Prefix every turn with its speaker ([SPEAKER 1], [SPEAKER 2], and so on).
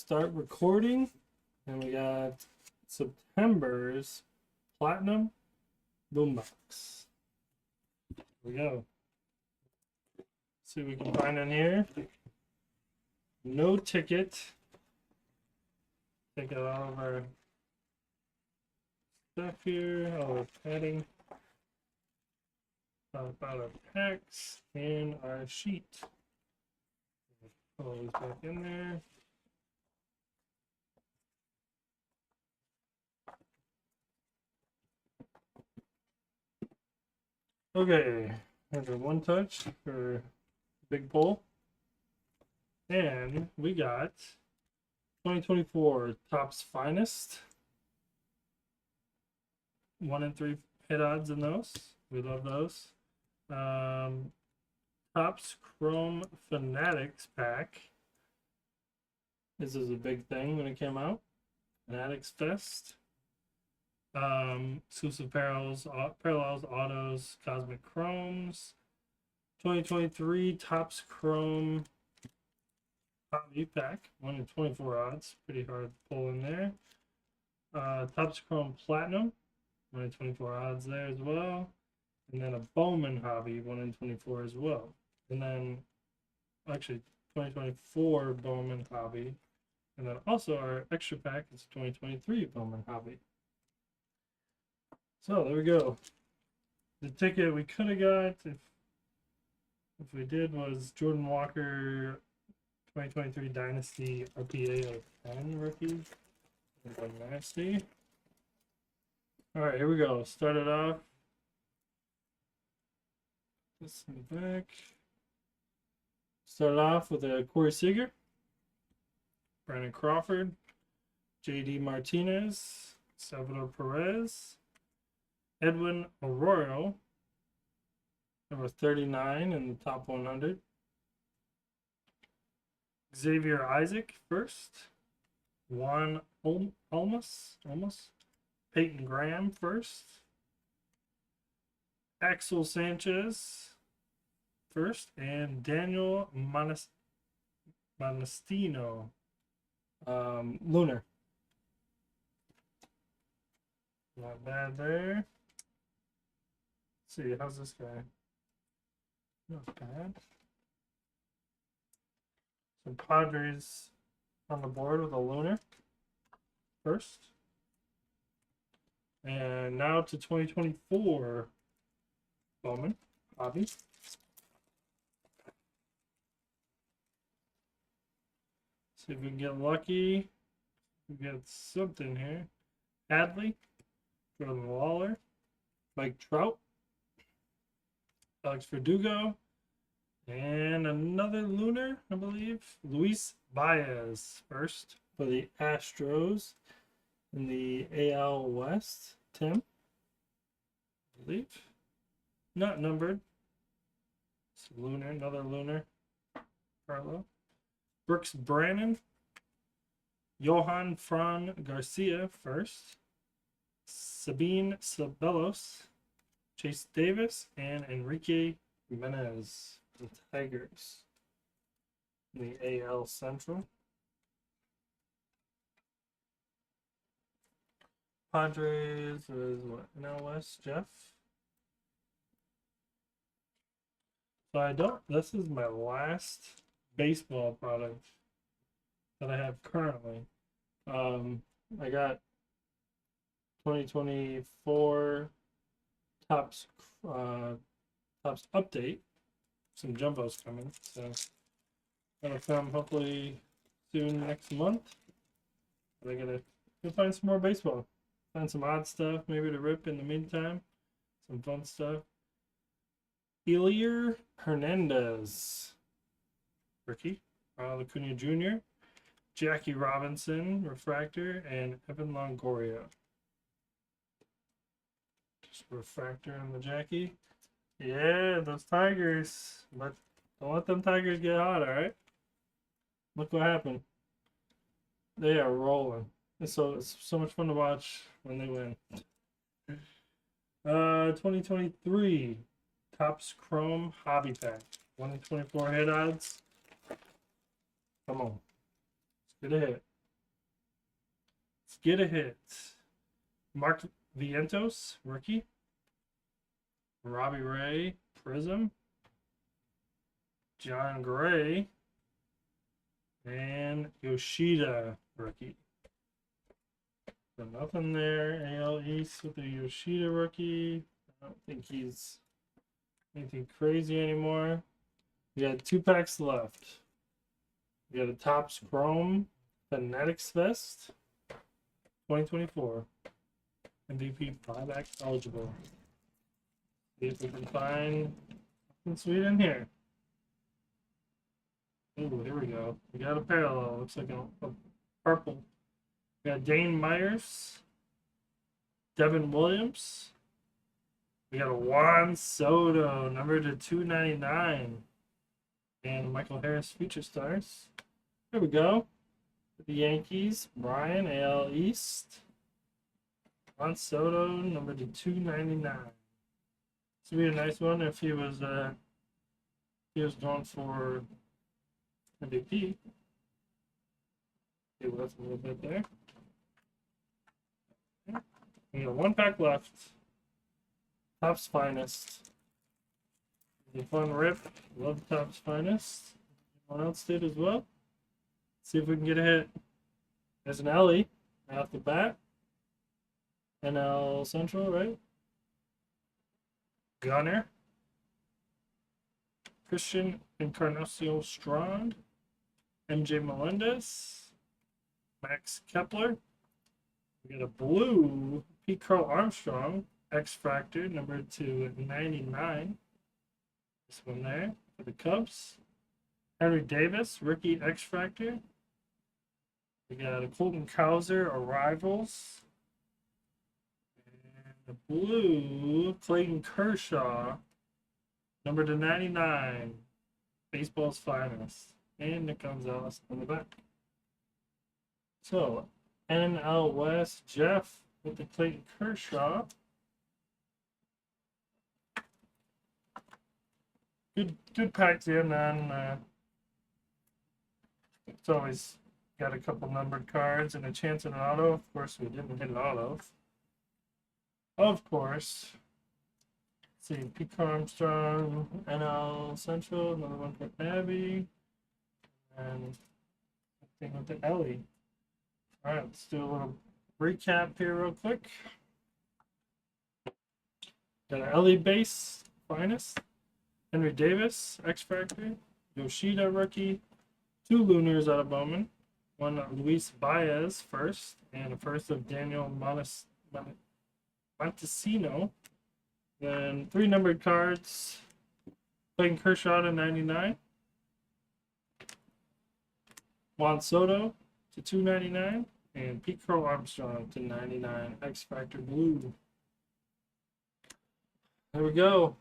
[SPEAKER 1] start recording, and we got September's Platinum Boombox. Here we go. See what we can find in here. No ticket. Take out all of our stuff here, all our padding. About our packs and our sheet. Put all these back in there. Okay, there's our one touch for big pull. And we got 2024 Topps Finest. 1 in 3 hit odds in those. We love those. Topps Chrome Fanatics pack. This is a big thing when it came out. Fanatics Fest. Exclusive Parallels, Autos, Cosmic Chromes. 2023 Topps Chrome Hobby pack. 1 in 24 odds. Pretty hard to pull in there. Topps Chrome Platinum. 1 in 24 odds there as well. And then a Bowman Hobby, 1 in 24 as well. And then, actually, 2024 Bowman Hobby. And then also our extra pack is 2023 Bowman Hobby. So there we go. The ticket we could have got if we did was Jordan Walker 2023 Dynasty RPA of 10 rookie. Nasty. Alright, here we go. Start it off. This in the back. Start off with a Corey Seager, Brandon Crawford, JD Martinez, Salvador Perez, Edwin Arroyo, number 39 in the top 100. Xavier Isaac first. Juan Almas. Peyton Graham first. Axel Sanchez first. And Daniel Monastino. Lunar. Not bad there. Let's see, how's this guy? Not bad. So Padres on the board with a Lunar first. And now to 2024 Bowman Hobby. See if we can get lucky. We get something here. Hadley, Jordan Waller, Mike Trout, Alex Verdugo, and another Lunar, I believe. Luis Baez first for the Astros in the AL West. Tim, I believe. Not numbered. It's Lunar, another Lunar. Carlo. Brooks Brannon, Johan Fran Garcia first. Sabine Sabelos, Chase Davis, and Enrique Jimenez, the Tigers, in the AL Central. Padres is what? NL West, Jeff. So this is my last baseball product that I have currently. I got 2024 Topps update. Some jumbos coming, so gonna come hopefully soon next month. I gotta go find some more baseball, find some odd stuff maybe to rip in the meantime. Some fun stuff. Elier Hernandez, rookie. Ronald Acuna Jr., Jackie Robinson, refractor, and Evan Longoria. Just refractor on the Jackie. Yeah, those Tigers. But don't let them Tigers get hot, alright? Look what happened. They are rolling. It's so much fun to watch when they win. 2023 Topps Chrome Hobby Pack. 1 in 24 hit odds. Come on. Let's get a hit. get a hit. Mark Vientos, rookie. Robbie Ray, Prism. John Gray. And Yoshida, rookie. So nothing there. AL East with the Yoshida rookie. I don't think he's anything crazy anymore. We got 2 packs left. We got a Topps Chrome Fanatics Vest 2024. MVP 5X eligible. See if we can find something sweet in here. Ooh, here we go. We got a parallel. Looks like a purple. We got Dane Myers, Devin Williams. We got a Juan Soto, number to 299. And Michael Harris Future Stars. There we go. The Yankees, Brian, AL East. Juan Soto, number to 299. This would be a nice one if he was going for MVP. Okay, well, that's a little bit there. We got 1 pack left. Topps Finest. A fun rip. Love Topps Finest. Anyone else did as well? See if we can get a hit. There's an Ellie right off the bat. NL Central, right? Gunner. Christian Encarnacion Strand. MJ Melendez. Max Kepler. We got a blue Pete Crow Armstrong X Factor number to 99. This one there for the Cubs. Henry Davis rookie X Factor. We got a Colton Cowser Arrivals. And the blue Clayton Kershaw number to 99. Baseball's finest. And Nick Gonzalez on the back. So NL West, Jeff with the Clayton Kershaw. Good packs in on. It's always got a couple numbered cards and a chance at an auto. Of course, we didn't hit an auto. Of course. Let's see, Pete Armstrong, NL Central, another one for Abby, and I think with the Ellie. All right, let's do a little recap here real quick. Got an Ellie base, finest. Henry Davis, X Factor. Yoshida rookie. 2 Lunars out of Bowman. 1 Luis Baez first. And a first of Daniel Montesino. Then 3 numbered cards. Clayton Kershaw to 99. Juan Soto to 299. And Pete Crow Armstrong to 99. X Factor blue. There we go.